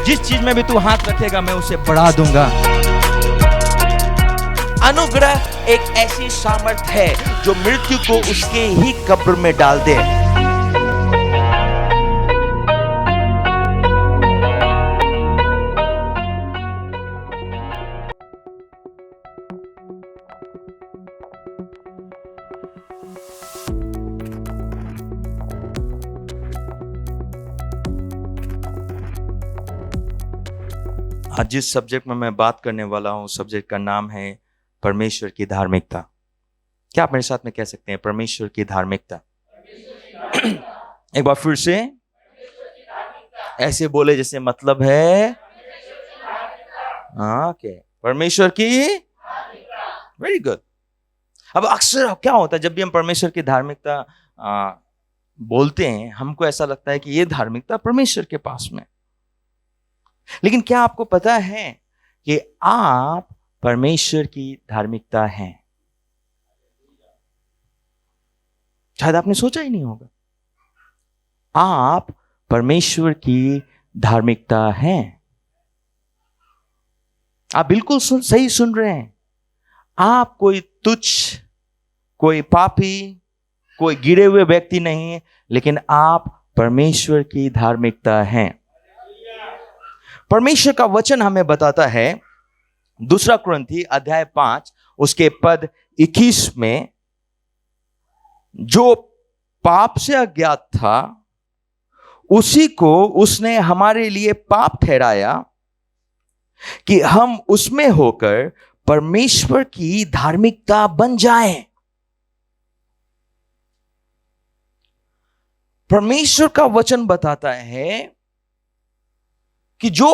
जिस चीज में भी तू हाथ रखेगा मैं उसे बढ़ा दूंगा। अनुग्रह एक ऐसी सामर्थ है जो मृत्यु को उसके ही कब्र में डाल दे। आज जिस सब्जेक्ट में मैं बात करने वाला हूं, सब्जेक्ट का नाम है परमेश्वर की धार्मिकता। क्या आप मेरे साथ में कह सकते हैं परमेश्वर की धार्मिकता? एक बार फिर से ऐसे बोले जैसे मतलब है ओके, परमेश्वर की। Very good. अब अक्सर क्या होता है जब भी हम परमेश्वर की धार्मिकता बोलते हैं, हमको ऐसा लगता है कि ये धार्मिकता परमेश्वर के पास में। लेकिन क्या आपको पता है कि आप परमेश्वर की धार्मिकता हैं? शायद आपने सोचा ही नहीं होगा। आप परमेश्वर की धार्मिकता हैं। आप बिल्कुल सही सुन रहे हैं। आप कोई तुच्छ, कोई पापी, कोई गिरे हुए व्यक्ति नहीं है, लेकिन आप परमेश्वर की धार्मिकता हैं। परमेश्वर का वचन हमें बताता है 2 कुरिन्थी अध्याय 5 उसके पद 21 में, जो पाप से अज्ञात था उसी को उसने हमारे लिए पाप ठहराया कि हम उसमें होकर परमेश्वर की धार्मिकता बन जाएं। परमेश्वर का वचन बताता है कि जो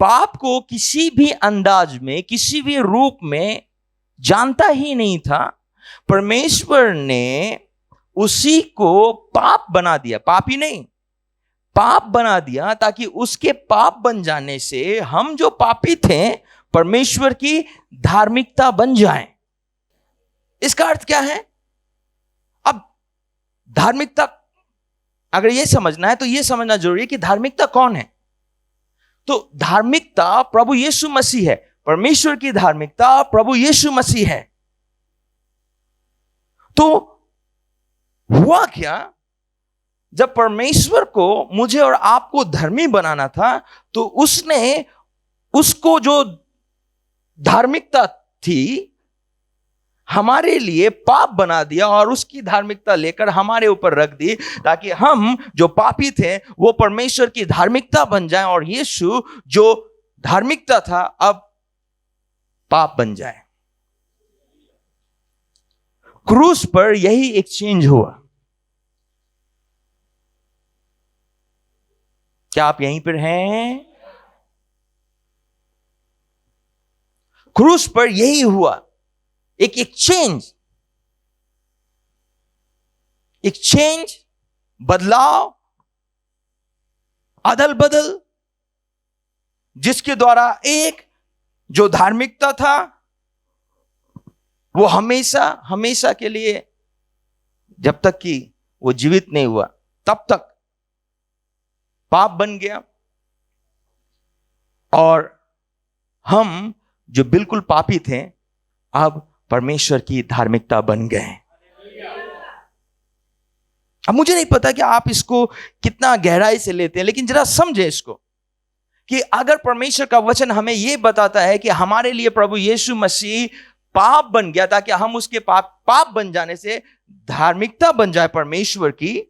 पाप को किसी भी अंदाज में, किसी भी रूप में जानता ही नहीं था, परमेश्वर ने उसी को पाप बना दिया। पापी नहीं, पाप बना दिया, ताकि उसके पाप बन जाने से हम जो पापी थे परमेश्वर की धार्मिकता बन जाएं। इसका अर्थ क्या है? अब धार्मिकता अगर यह समझना है तो यह समझना जरूरी है कि धार्मिकता कौन है। तो धार्मिकता प्रभु यीशु मसीह है। परमेश्वर की धार्मिकता प्रभु यीशु मसीह है। तो हुआ क्या, जब परमेश्वर को मुझे और आपको धर्मी बनाना था तो उसने उसको जो धार्मिकता थी हमारे लिए पाप बना दिया और उसकी धार्मिकता लेकर हमारे ऊपर रख दी, ताकि हम जो पापी थे वो परमेश्वर की धार्मिकता बन जाएं और यीशु जो धार्मिकता था अब पाप बन जाए। क्रूस पर यही एक्सचेंज हुआ। क्या आप यहीं पर हैं? क्रूस पर यही हुआ, एक एक्सचेंज, बदलाव, अदल बदल, जिसके द्वारा एक जो धार्मिकता था वो हमेशा के लिए, जब तक कि वो जीवित नहीं हुआ तब तक पाप बन गया, और हम जो बिल्कुल पापी थे अब परमेश्वर की धार्मिकता बन गए। अब मुझे नहीं पता कि आप इसको कितना गहराई से लेते हैं, लेकिन जरा समझे इसको कि अगर परमेश्वर का वचन हमें यह बताता है कि हमारे लिए प्रभु यीशु मसीह पाप बन गया ताकि हम उसके पाप बन जाने से धार्मिकता बन जाए परमेश्वर की,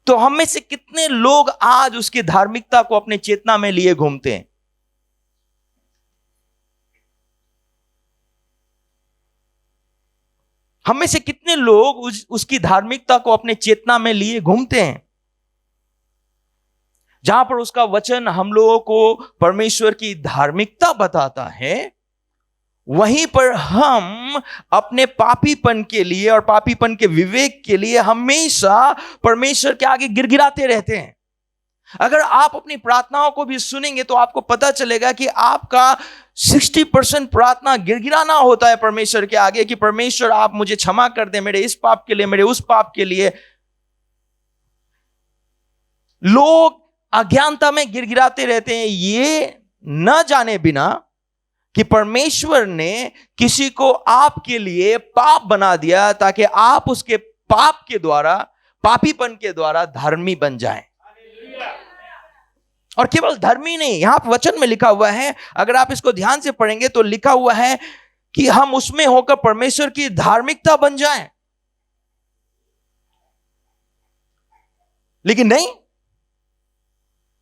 तो हम में से कितने लोग आज उसकी धार्मिकता को अपने चेतना में लिए घूमते हैं? हम में से कितने लोग उसकी धार्मिकता को अपने चेतना में लिए घूमते हैं? जहां पर उसका वचन हम लोगों को परमेश्वर की धार्मिकता बताता है, वहीं पर हम अपने पापीपन के लिए और पापीपन के विवेक के लिए हमेशा परमेश्वर के आगे गिड़गिड़ाते रहते हैं। अगर आप अपनी प्रार्थनाओं को भी सुनेंगे तो आपको पता चलेगा कि आपका 60% प्रार्थना गिड़गिड़ाना होता है परमेश्वर के आगे कि परमेश्वर आप मुझे क्षमा कर दें, मेरे इस पाप के लिए, मेरे उस पाप के लिए। लोग अज्ञानता में गिड़गिड़ाते रहते हैं, ये न जाने बिना कि परमेश्वर ने किसी को आपके लिए पाप बना दिया ताकि आप उसके पाप के द्वारा, पापीपन के द्वारा धर्मी बन जाएं। और केवल धर्मी नहीं, यहां पर वचन में लिखा हुआ है, अगर आप इसको ध्यान से पढ़ेंगे तो लिखा हुआ है कि हम उसमें होकर परमेश्वर की धार्मिकता बन जाएं। लेकिन नहीं,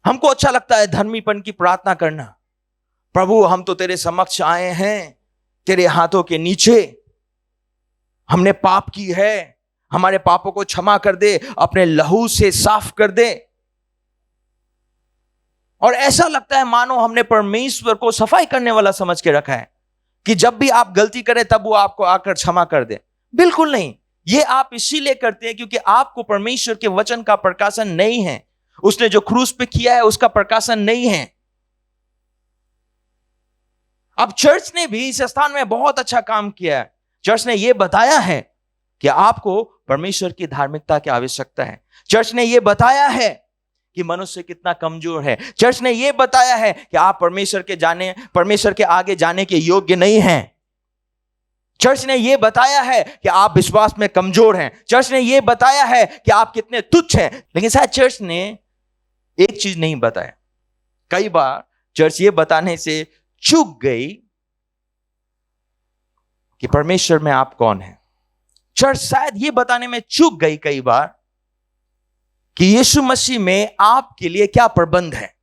हमको अच्छा लगता है धर्मीपन की प्रार्थना करना। प्रभु, हम तो तेरे समक्ष आए हैं, तेरे हाथों के नीचे हमने पाप की है, हमारे पापों को क्षमा कर दे, अपने लहू से साफ कर दे। और ऐसा लगता है मानो हमने परमेश्वर को सफाई करने वाला समझ के रखा है कि जब भी आप गलती करें तब वो आपको आकर क्षमा कर दे। बिल्कुल नहीं, ये आप इसीलिए करते हैं क्योंकि आपको परमेश्वर के वचन का प्रकाशन नहीं है, उसने जो क्रूस पे किया है उसका प्रकाशन नहीं है। अब चर्च ने भी इस स्थान में बहुत अच्छा काम किया है। चर्च ने यह बताया है कि आपको परमेश्वर की धार्मिकता की आवश्यकता है। चर्च ने यह बताया है कि मनुष्य कितना कमजोर है। चर्च ने यह बताया है कि आप परमेश्वर के आगे जाने के योग्य नहीं हैं। चर्च ने यह बताया है कि आप विश्वास में कमजोर हैं। चर्च ने यह बताया है कि आप कितने तुच्छ हैं। लेकिन शायद चर्च ने एक चीज नहीं बताया। कई बार चर्च ये बताने से चूक गई कि परमेश्वर में आप कौन हैं। चर्च शायद ये बताने में चूक गई कई बार कि यीशु मसीह में आपके लिए क्या प्रबंध है।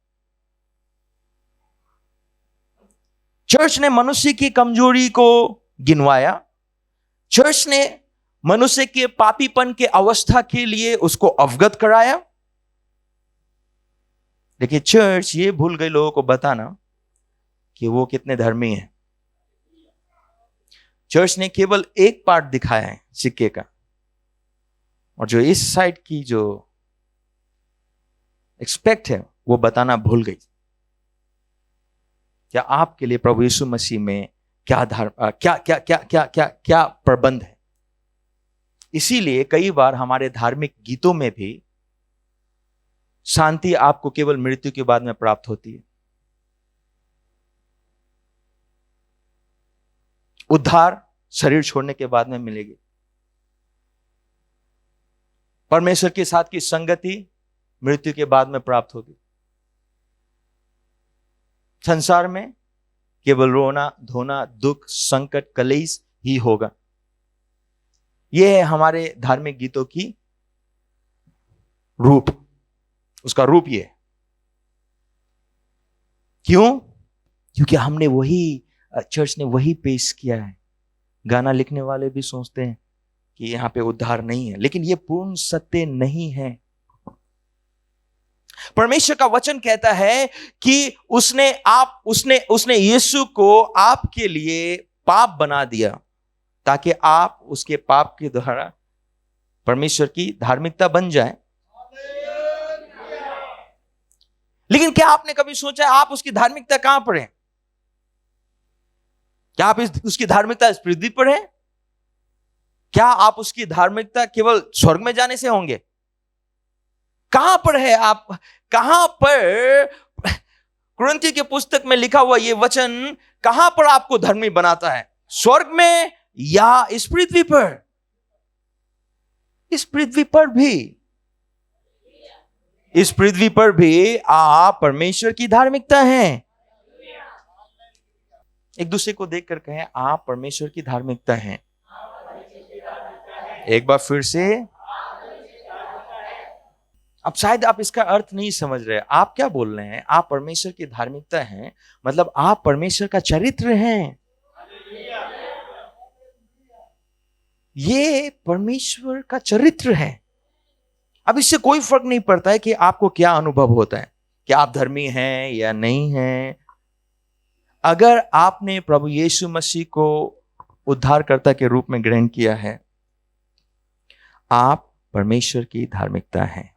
चर्च ने मनुष्य की कमजोरी को गिनवाया। चर्च ने मनुष्य के पापीपन के अवस्था के लिए उसको अवगत कराया। लेकिन चर्च ये भूल गई लोगों को बताना कि वो कितने धर्मी हैं। चर्च ने केवल एक पार्ट दिखाया है सिक्के का, और जो इस साइड की जो एक्सपेक्ट है वो बताना भूल गई। क्या आपके लिए प्रभु यीशु मसीह में क्या क्या प्रबंध है। इसीलिए कई बार हमारे धार्मिक गीतों में भी शांति आपको केवल मृत्यु के बाद में प्राप्त होती है। उद्धार शरीर छोड़ने के बाद में मिलेगी। परमेश्वर के साथ की संगति मृत्यु के बाद में प्राप्त होगी। संसार में केवल रोना धोना, दुख, संकट, कलेश ही होगा। यह है हमारे धार्मिक गीतों की रूप, उसका रूप यह है। क्यों? क्योंकि हमने वही, चर्च ने वही पेश किया है। गाना लिखने वाले भी सोचते हैं कि यहां पे उद्धार नहीं है, लेकिन यह पूर्ण सत्य नहीं है। परमेश्वर का वचन कहता है कि उसने यीशु को आपके लिए पाप बना दिया ताकि आप उसके पाप के द्वारा परमेश्वर की धार्मिकता बन जाए। लेकिन क्या आपने कभी सोचा आप उसकी धार्मिकता कहां पर है? क्या आप उसकी धार्मिकता इस पृथ्वी पर है? क्या आप उसकी धार्मिकता केवल स्वर्ग में जाने से होंगे? कहां पर है आप? कहां पर कुरिन्थियों के पुस्तक में लिखा हुआ यह वचन कहां पर आपको धर्मी बनाता है? स्वर्ग में या इस पृथ्वी पर? इस पृथ्वी पर भी, इस पृथ्वी पर भी आप परमेश्वर की धार्मिकता हैं। एक दूसरे को देखकर कहें, आप परमेश्वर की धार्मिकता हैं। एक बार फिर से। अब शायद आप इसका अर्थ नहीं समझ रहे। आप क्या बोल रहे हैं? आप परमेश्वर की धार्मिकता हैं, मतलब आप परमेश्वर का चरित्र हैं। ये परमेश्वर का चरित्र है। अब इससे कोई फर्क नहीं पड़ता है कि आपको क्या अनुभव होता है, कि आप धर्मी हैं या नहीं हैं। अगर आपने प्रभु यीशु मसीह को उद्धारकर्ता के रूप में ग्रहण किया है, आप परमेश्वर की धार्मिकता हैं।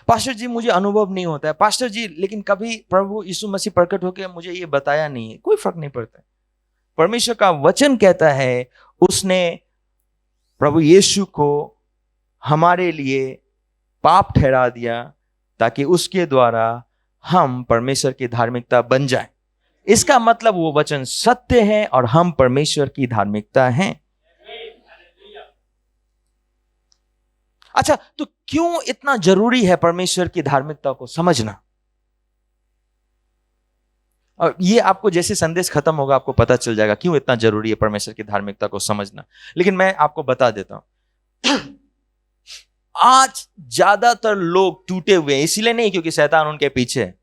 पास्टर जी मुझे अनुभव नहीं होता है। पास्टर जी लेकिन कभी प्रभु यीशु मसीह प्रकट होकर मुझे ये बताया नहीं है। कोई फर्क नहीं पड़ता है। परमेश्वर का वचन कहता है उसने प्रभु यीशु को हमारे लिए पाप ठहरा दिया ताकि उसके द्वारा हम परमेश्वर की धार्मिकता बन जाए। इसका मतलब वो वचन सत्य है और हम परमेश्वर की धार्मिकता हैं। अच्छा, तो क्यों इतना जरूरी है परमेश्वर की धार्मिकता को समझना? और ये आपको जैसे संदेश खत्म होगा आपको पता चल जाएगा क्यों इतना जरूरी है परमेश्वर की धार्मिकता को समझना। लेकिन मैं आपको बता देता हूं, आज ज्यादातर लोग टूटे हुए हैं, इसीलिए नहीं क्योंकि शैतान उनके पीछे है,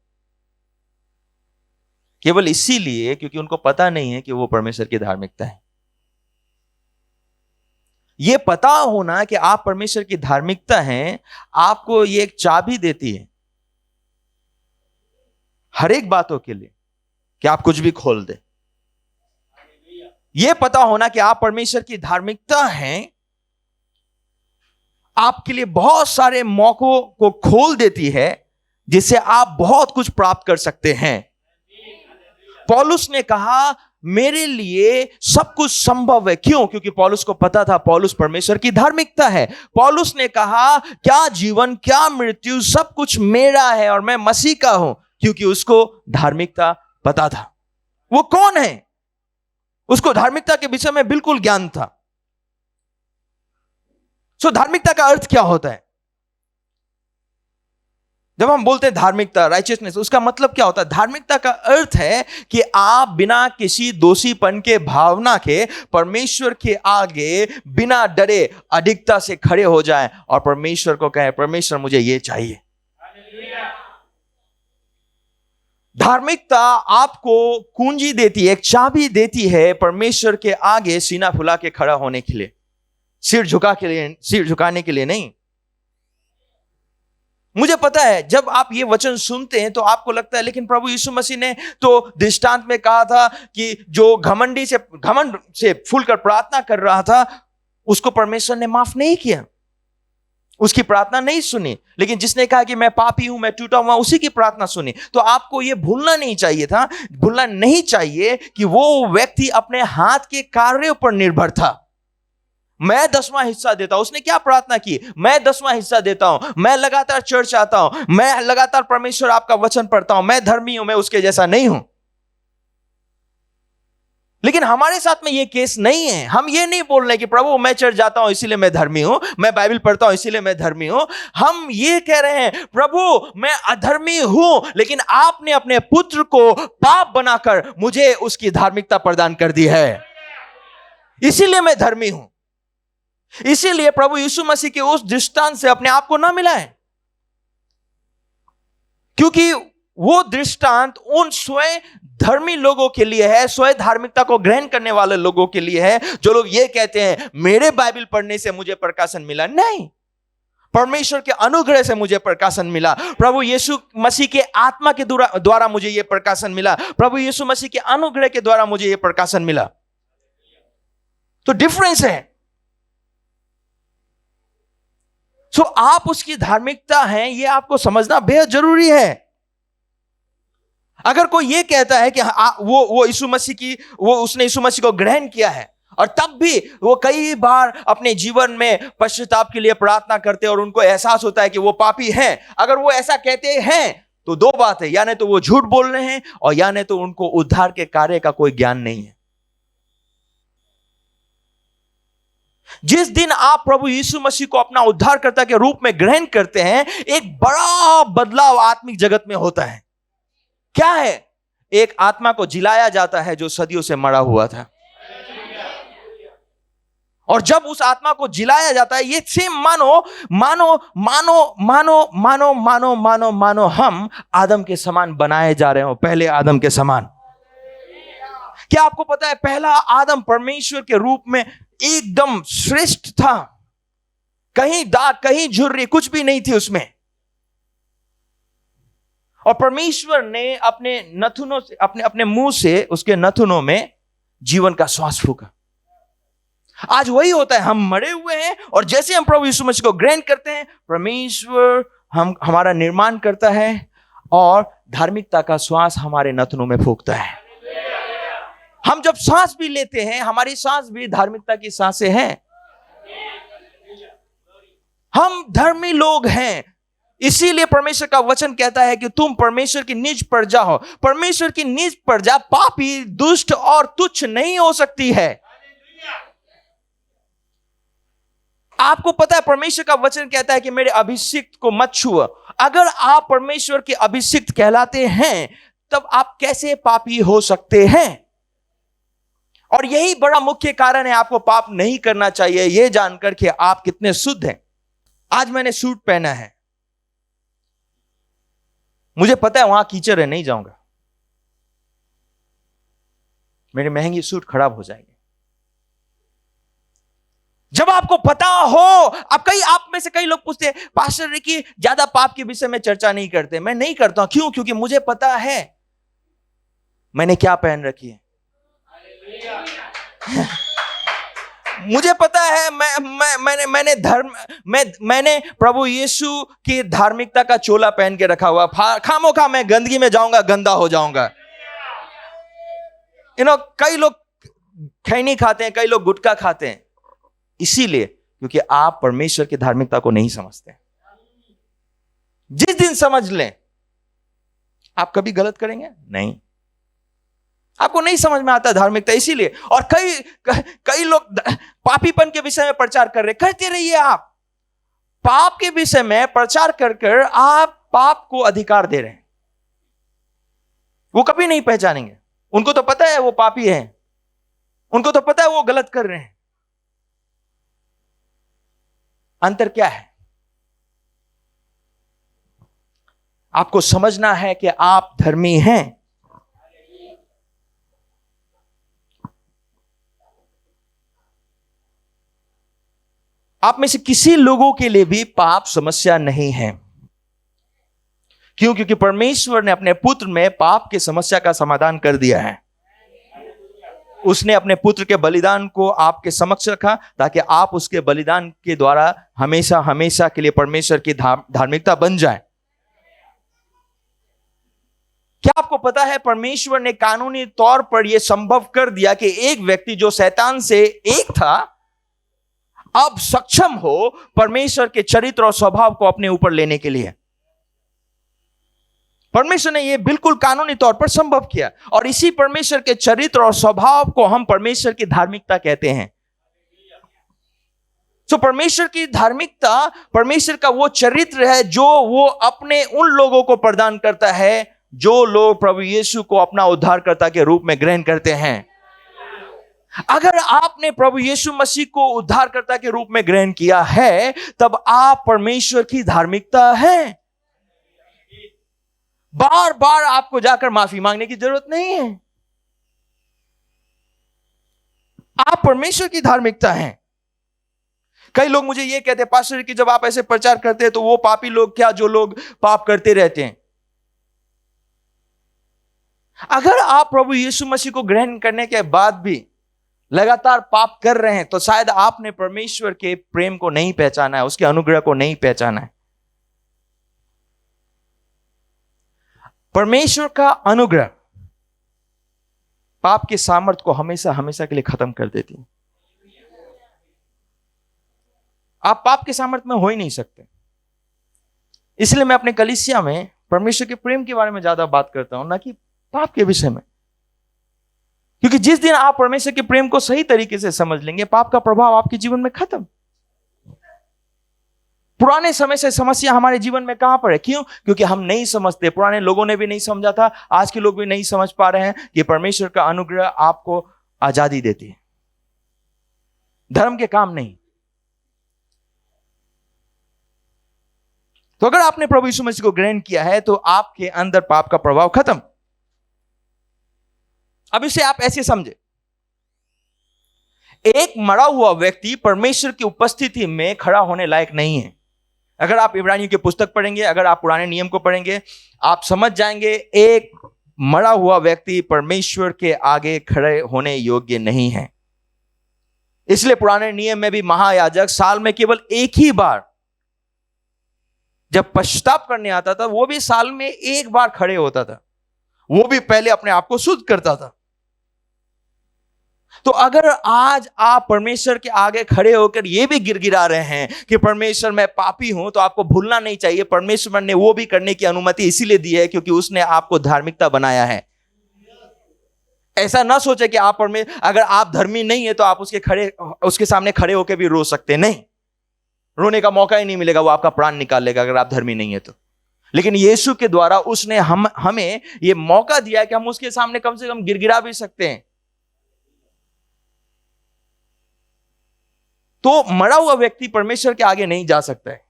केवल इसीलिए क्योंकि उनको पता नहीं है कि वो परमेश्वर की धार्मिकता है। ये पता होना कि आप परमेश्वर की धार्मिकता हैं, आपको ये एक चाबी देती है हर एक बातों के लिए कि आप कुछ भी खोल दे। ये पता होना कि आप परमेश्वर की धार्मिकता हैं आपके लिए बहुत सारे मौकों को खोल देती है जिससे आप बहुत कुछ प्राप्त कर सकते हैं। पौलुस ने कहा मेरे लिए सब कुछ संभव है। क्यों? क्योंकि पौलुस को पता था पौलुस परमेश्वर की धार्मिकता है। पौलुस ने कहा क्या जीवन क्या मृत्यु सब कुछ मेरा है और मैं मसीह का हूं, क्योंकि उसको धार्मिकता पता था। वो कौन है? उसको धार्मिकता के विषय में बिल्कुल ज्ञान था। सो धार्मिकता का अर्थ क्या होता है? जब हम बोलते हैं धार्मिकता, राइचियसनेस, उसका मतलब क्या होता है? धार्मिकता का अर्थ है कि आप बिना किसी दोषीपन के भावना के परमेश्वर के आगे बिना डरे अधिकता से खड़े हो जाएं और परमेश्वर को कहें परमेश्वर मुझे ये चाहिए। धार्मिकता आपको कुंजी देती है, एक चाबी देती है परमेश्वर के आगे सीना फुला के खड़ा होने के लिए, सिर झुकाने के लिए नहीं। मुझे पता है जब आप ये वचन सुनते हैं तो आपको लगता है लेकिन प्रभु यीशु मसीह ने तो दृष्टांत में कहा था कि जो घमंड से फूलकर प्रार्थना कर रहा था उसको परमेश्वर ने माफ नहीं किया, उसकी प्रार्थना नहीं सुनी। लेकिन जिसने कहा कि मैं पापी हूं, मैं टूटा हुआ, उसी की प्रार्थना सुनी। तो आपको यह भूलना नहीं चाहिए कि वो व्यक्ति अपने हाथ के कार्यों पर निर्भर था। मैं 10वां हिस्सा देता हूं। उसने क्या प्रार्थना की? मैं 10वां हिस्सा देता हूं, मैं लगातार चर्च आता हूं, मैं लगातार परमेश्वर आपका वचन पढ़ता हूं, मैं धर्मी हूं, मैं उसके जैसा नहीं हूं। लेकिन हमारे साथ में यह केस नहीं है। हम ये नहीं बोल रहे कि प्रभु मैं चर्च जाता हूं इसीलिए मैं धर्मी हूं, मैं बाइबल पढ़ता हूं इसीलिए मैं धर्मी हूं। हम ये कह रहे हैं प्रभु मैं अधर्मी हूं लेकिन आपने अपने पुत्र को पाप बनाकर मुझे उसकी धार्मिकता प्रदान कर दी है, इसीलिए मैं धर्मी हूं। इसीलिए प्रभु यीशु मसीह के उस दृष्टांत से अपने आप को ना मिलाएं, क्योंकि वो दृष्टांत उन स्वयं धर्मी लोगों के लिए है, स्वयं धार्मिकता को ग्रहण करने वाले लोगों के लिए है, जो लोग ये कहते हैं मेरे बाइबल पढ़ने से मुझे प्रकाशन मिला। नहीं, परमेश्वर के अनुग्रह से मुझे प्रकाशन मिला, प्रभु यीशु मसीह के आत्मा के द्वारा मुझे यह प्रकाशन मिला, प्रभु यीशु मसीह के अनुग्रह के द्वारा मुझे यह प्रकाशन मिला। तो डिफरेंस है। सो आप उसकी धार्मिकता हैं, यह आपको समझना बेहद जरूरी है। अगर कोई यह कहता है कि वो यीशु मसीह की उसने यीशु मसीह को ग्रहण किया है और तब भी वो कई बार अपने जीवन में पश्चाताप के लिए प्रार्थना करते और उनको एहसास होता है कि वो पापी हैं, अगर वो ऐसा कहते हैं तो दो बात है, या नहीं तो वो झूठ बोल रहे हैं और या नहीं तो उनको उद्धार के कार्य का कोई ज्ञान नहीं है। जिस दिन आप प्रभु यीशु मसीह को अपना उद्धारकर्ता के रूप में ग्रहण करते हैं, एक बड़ा बदलाव आत्मिक जगत में होता है। क्या है? एक आत्मा को जिलाया जाता है जो सदियों से मरा हुआ था, और जब उस आत्मा को जिलाया जाता है, ये सेम मानो हम आदम के समान बनाए जा रहे हो, पहले आदम के समान। क्या आपको पता है पहला आदम परमेश्वर के रूप में एकदम श्रेष्ठ था, कहीं दाग कहीं झुर्री कुछ भी नहीं थी उसमें, और परमेश्वर ने अपने नथुनों से अपने मुंह से उसके नथुनों में जीवन का श्वास फूका। आज वही होता है, हम मरे हुए हैं और जैसे हम प्रभु यीशु मसीह को ग्रहण करते हैं, परमेश्वर हमारा निर्माण करता है और धार्मिकता का श्वास हमारे नथुनों में फूकता है। हम जब सांस भी लेते हैं, हमारी सांस भी धार्मिकता की सांसें हैं। हम धर्मी लोग हैं, इसीलिए परमेश्वर का वचन कहता है कि तुम परमेश्वर की निज प्रजा हो। परमेश्वर की निज प्रजा पापी, दुष्ट और तुच्छ नहीं हो सकती है। आपको पता है परमेश्वर का वचन कहता है कि मेरे अभिषिक्त को मत छुओ। अगर आप परमेश्वर के अभिषिक्त कहलाते हैं तब आप कैसे पापी हो सकते हैं? और यही बड़ा मुख्य कारण है आपको पाप नहीं करना चाहिए, यह जानकर कि आप कितने शुद्ध हैं। आज मैंने सूट पहना है, मुझे पता है वहां कीचड़ है, नहीं जाऊंगा, मेरी महंगी सूट खराब हो जाएगी। जब आपको पता हो, आप में से कई लोग पूछते हैं पास्टर रिकी ज्यादा पाप के विषय में चर्चा नहीं करते। मैं नहीं करता हूं, क्यों? क्योंकि मुझे पता है मैंने क्या पहन रखी है। मुझे पता है मैंने प्रभु यीशु की धार्मिकता का चोला पहन के रखा हुआ। खामोखा मैं गंदगी में जाऊंगा, गंदा हो जाऊंगा। कई लोग खैनी खाते हैं, कई लोग गुटखा खाते हैं, इसीलिए क्योंकि आप परमेश्वर की धार्मिकता को नहीं समझते। जिस दिन समझ लें आप कभी गलत करेंगे नहीं। आपको नहीं समझ में आता धार्मिकता, इसीलिए। और कई लोग पापीपन के विषय में प्रचार कर रहे, करते रहिए। आप पाप के विषय में प्रचार कर आप पाप को अधिकार दे रहे हैं। वो कभी नहीं पहचानेंगे। उनको तो पता है वो पापी हैं, उनको तो पता है वो गलत कर रहे हैं। अंतर क्या है? आपको समझना है कि आप धर्मी हैं। आप में से किसी लोगों के लिए भी पाप समस्या नहीं है। क्यों? क्योंकि परमेश्वर ने अपने पुत्र में पाप की समस्या का समाधान कर दिया है। उसने अपने पुत्र के बलिदान को आपके समक्ष रखा ताकि आप उसके बलिदान के द्वारा हमेशा हमेशा के लिए परमेश्वर की धार्मिकता बन जाए। क्या आपको पता है परमेश्वर ने कानूनी तौर पर यह संभव कर दिया कि एक व्यक्ति जो शैतान से एक था अब सक्षम हो परमेश्वर के चरित्र और स्वभाव को अपने ऊपर लेने के लिए। परमेश्वर ने यह बिल्कुल कानूनी तौर पर संभव किया, और इसी परमेश्वर के चरित्र और स्वभाव को हम परमेश्वर की धार्मिकता कहते हैं। तो परमेश्वर की धार्मिकता परमेश्वर का वो चरित्र है जो वो अपने उन लोगों को प्रदान करता है जो लोग प्रभु यीशु को अपना उद्धारकर्ता के रूप में ग्रहण करते हैं। अगर आपने प्रभु यीशु मसीह को उद्धारकर्ता के रूप में ग्रहण किया है तब आप परमेश्वर की धार्मिकता है। बार बार आपको जाकर माफी मांगने की जरूरत नहीं है। आप परमेश्वर की धार्मिकता हैं। कई लोग मुझे यह कहते हैं पास्टर कि जब आप ऐसे प्रचार करते हैं तो वो पापी लोग क्या जो लोग पाप करते रहते हैं। अगर आप प्रभु यीशु मसीह को ग्रहण करने के बाद भी लगातार पाप कर रहे हैं तो शायद आपने परमेश्वर के प्रेम को नहीं पहचाना है, उसके अनुग्रह को नहीं पहचाना है। परमेश्वर का अनुग्रह पाप के सामर्थ्य को हमेशा हमेशा के लिए खत्म कर देती है। आप पाप के सामर्थ्य में हो ही नहीं सकते। इसलिए मैं अपने कलीसिया में परमेश्वर के प्रेम के बारे में ज्यादा बात करता हूं, ना कि पाप के विषय में। क्योंकि जिस दिन आप परमेश्वर के प्रेम को सही तरीके से समझ लेंगे पाप का प्रभाव आपके जीवन में खत्म। पुराने समय से समस्या हमारे जीवन में कहां पर है? क्यों? क्योंकि हम नहीं समझते। पुराने लोगों ने भी नहीं समझा था, आज के लोग भी नहीं समझ पा रहे हैं कि परमेश्वर का अनुग्रह आपको आजादी देती है, धर्म के काम नहीं। तो अगर आपने प्रभु यीशु मसीह को ग्रहण किया है तो आपके अंदर पाप का प्रभाव खत्म। अब इसे आप ऐसे समझे, एक मरा हुआ व्यक्ति परमेश्वर की उपस्थिति में खड़ा होने लायक नहीं है। अगर आप इब्रानियों की पुस्तक पढ़ेंगे, अगर आप पुराने नियम को पढ़ेंगे, आप समझ जाएंगे एक मरा हुआ व्यक्ति परमेश्वर के आगे खड़े होने योग्य नहीं है। इसलिए पुराने नियम में भी महायाजक साल में केवल एक ही बार जब पश्चाताप करने आता था, वो भी साल में एक बार खड़े होता था। वो भी पहले अपने आप को शुद्ध करता था। तो अगर आज आप परमेश्वर के आगे खड़े होकर ये भी गिड़गिड़ा रहे हैं कि परमेश्वर मैं पापी हूं, तो आपको भूलना नहीं चाहिए परमेश्वर ने वो भी करने की अनुमति इसीलिए दी है क्योंकि उसने आपको धार्मिकता बनाया है। ऐसा ना सोचे कि आप अगर आप धर्मी नहीं है तो आप उसके सामने खड़े होकर भी रो सकते, नहीं, रोने का मौका ही नहीं मिलेगा, वो आपका प्राण निकाल लेगा अगर आप धर्मी नहीं है तो। लेकिन यीशु के द्वारा उसने हमें ये मौका दिया कि हम उसके सामने कम से कम गिड़गिड़ा भी सकते हैं। तो मरा हुआ व्यक्ति परमेश्वर के आगे नहीं जा सकता है,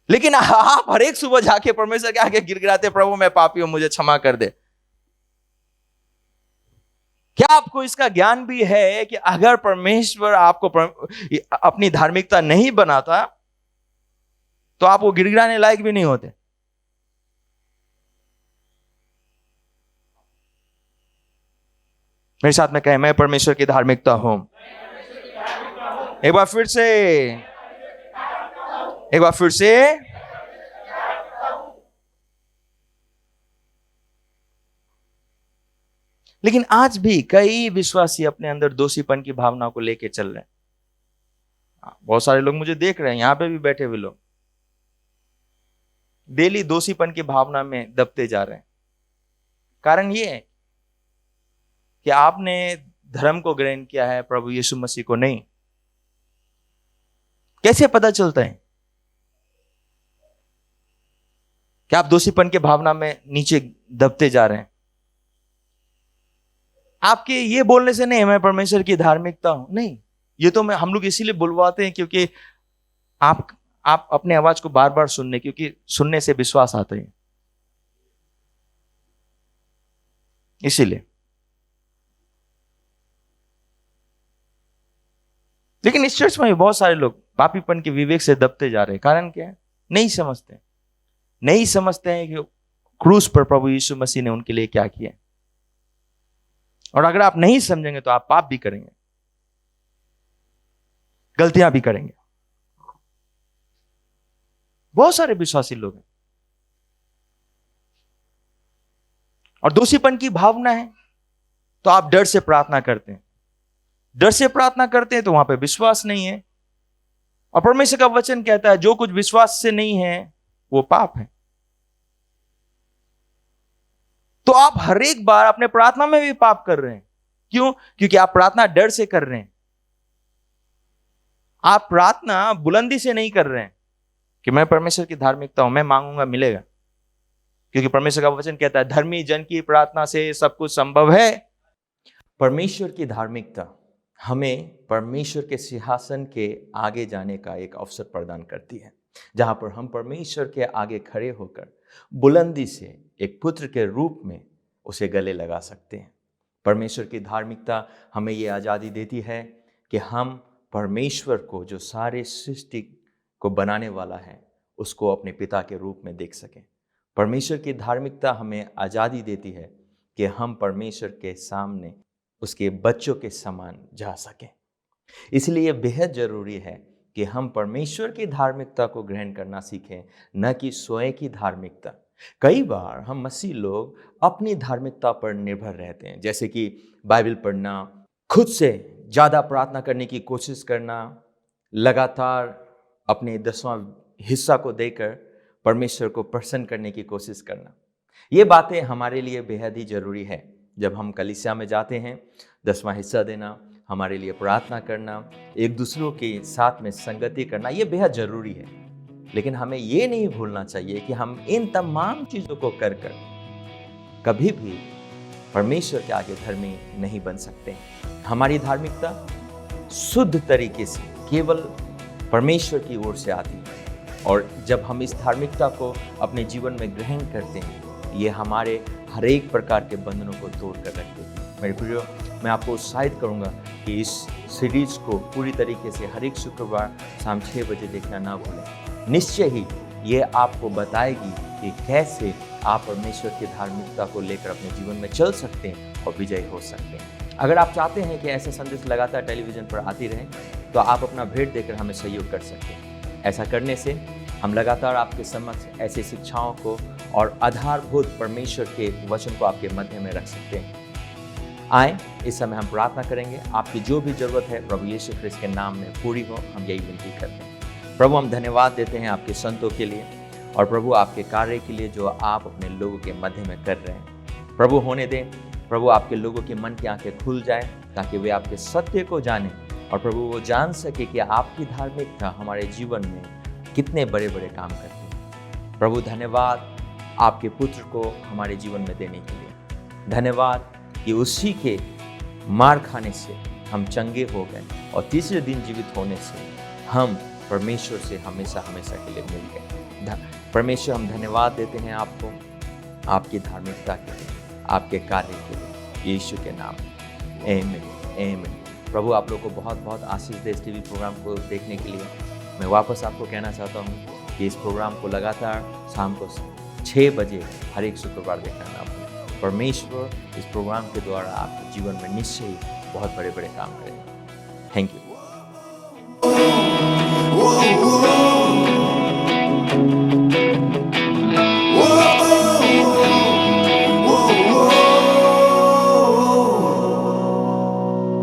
लेकिन आप हर एक सुबह जाके परमेश्वर के आगे गिड़गिड़ाते, प्रभु मैं पापी हूं, मुझे क्षमा कर दे। क्या आपको इसका ज्ञान भी है कि अगर परमेश्वर आपको अपनी धार्मिकता नहीं बनाता तो आप वो गिड़गिड़ाने लायक भी नहीं होते? मेरे साथ में कहें, मैं परमेश्वर की धार्मिकता हूं। एक बार फिर से, एक बार फिर से। लेकिन आज भी कई विश्वासी अपने अंदर दोषीपन की भावना को लेके चल रहे हैं। बहुत सारे लोग मुझे देख रहे हैं, यहां पे भी बैठे हुए लोग डेली दोषीपन की भावना में दबते जा रहे हैं। कारण ये है कि आपने धर्म को ग्रहण किया है, प्रभु यीशु मसीह को नहीं। कैसे पता चलता है कि आप दोषीपन के भावना में नीचे दबते जा रहे हैं? आपके ये बोलने से नहीं मैं परमेश्वर की धार्मिकता हूं, नहीं। ये तो हम लोग इसीलिए बुलवाते हैं क्योंकि आप अपने आवाज को बार बार क्योंकि सुनने से विश्वास आता है, इसीलिए। लेकिन इस चर्च में भी बहुत सारे लोग पापीपन के विवेक से दबते जा रहे हैं। कारण क्या है? नहीं समझते हैं कि क्रूस पर प्रभु यीशु मसीह ने उनके लिए क्या किया। और अगर आप नहीं समझेंगे तो आप पाप भी करेंगे, गलतियां भी करेंगे। बहुत सारे विश्वासी लोग हैं और दोषीपन की भावना है तो आप डर से प्रार्थना करते हैं। डर से प्रार्थना करते हैं तो वहां पे विश्वास नहीं है। और परमेश्वर का वचन कहता है जो कुछ विश्वास से नहीं है वो पाप है। तो आप हर एक बार अपने प्रार्थना में भी पाप कर रहे हैं। क्यों? क्योंकि आप प्रार्थना डर से कर रहे हैं। आप प्रार्थना बुलंदी से नहीं कर रहे हैं कि मैं परमेश्वर की धार्मिकता हूं, मैं मांगूंगा मिलेगा। क्योंकि परमेश्वर का वचन कहता है धर्मी जन की प्रार्थना से सब कुछ संभव है। परमेश्वर की धार्मिकता हमें परमेश्वर के सिंहासन के आगे जाने का एक अवसर प्रदान करती है, जहां पर हम परमेश्वर के आगे खड़े होकर बुलंदी से एक पुत्र के रूप में उसे गले लगा सकते हैं। परमेश्वर की धार्मिकता हमें ये आज़ादी देती है कि हम परमेश्वर को, जो सारे सृष्टि को बनाने वाला है, उसको अपने पिता के रूप में देख सकें। परमेश्वर की धार्मिकता हमें आज़ादी देती है कि हम परमेश्वर के सामने उसके बच्चों के समान जा सकें। इसलिए बेहद ज़रूरी है कि हम परमेश्वर की धार्मिकता को ग्रहण करना सीखें, न कि स्वयं की धार्मिकता। कई बार हम मसीह लोग अपनी धार्मिकता पर निर्भर रहते हैं, जैसे कि बाइबल पढ़ना, खुद से ज़्यादा प्रार्थना करने की कोशिश करना, लगातार अपने 10वां हिस्सा को देकर परमेश्वर को प्रसन्न करने की कोशिश करना। ये बातें हमारे लिए बेहद ही ज़रूरी है। जब हम कलीसिया में जाते हैं, 10वां हिस्सा देना, हमारे लिए प्रार्थना करना, एक दूसरों के साथ में संगति करना, ये बेहद ज़रूरी है। लेकिन हमें ये नहीं भूलना चाहिए कि हम इन तमाम चीज़ों को कर कभी भी परमेश्वर के आगे धर्मी नहीं बन सकते। हमारी धार्मिकता शुद्ध तरीके से केवल परमेश्वर की ओर से आती है, और जब हम इस धार्मिकता को अपने जीवन में ग्रहण करते हैं, ये हमारे हर एक प्रकार के बंधनों को तोड़ कर रखते हैं। मेरे प्रियो, मैं आपको उत्साहित करूंगा कि इस सीरीज को पूरी तरीके से हर एक शुक्रवार शाम 6 बजे देखना ना भूलें। निश्चय ही ये आपको बताएगी कि कैसे आप परमेश्वर की धार्मिकता को लेकर अपने जीवन में चल सकते हैं और विजयी हो सकते हैं। अगर आप चाहते हैं कि ऐसे संदेश लगातार टेलीविज़न पर आती रहें, तो आप अपना भेंट देकर हमें सहयोग कर सकते हैं। ऐसा करने से हम लगातार आपके समक्ष ऐसी शिक्षाओं को और आधारभूत परमेश्वर के वचन को आपके मध्य में रख सकते हैं। आए, इस समय हम प्रार्थना करेंगे। आपकी जो भी जरूरत है प्रभु यीशु ख्रिस्त के नाम में पूरी हो, हम यही विनती करते हैं। प्रभु हम धन्यवाद देते हैं आपके संतों के लिए और प्रभु आपके कार्य के लिए जो आप अपने लोगों के मध्य में कर रहे हैं। प्रभु होने दें प्रभु, आपके लोगों के मन की आंखें खुल जाए ताकि वे आपके सत्य को जाने और प्रभु वो जान सके कि आपकी धार्मिकता हमारे जीवन में कितने बड़े बड़े काम करती है। प्रभु धन्यवाद आपके पुत्र को हमारे जीवन में देने के लिए। धन्यवाद कि उसी के मार खाने से हम चंगे हो गए और तीसरे दिन जीवित होने से हम परमेश्वर से हमेशा हमेशा के लिए मिल गए। परमेश्वर हम धन्यवाद देते हैं आपको, आपकी धार्मिकता के लिए, आपके कार्य के लिए, यीशु के नाम में आमीन आमीन। प्रभु आप लोग को बहुत बहुत आशीष दे इस टीवी प्रोग्राम को देखने के लिए। मैं वापस आपको कहना चाहता हूँ कि इस प्रोग्राम को लगातार शाम को 6 बजे हर एक शुक्रवार देखना ना भूलें। परमेश्वर इस प्रोग्राम के द्वारा आपके जीवन में निश्चय ही बहुत बड़े बड़े काम करेंगे। Thank you.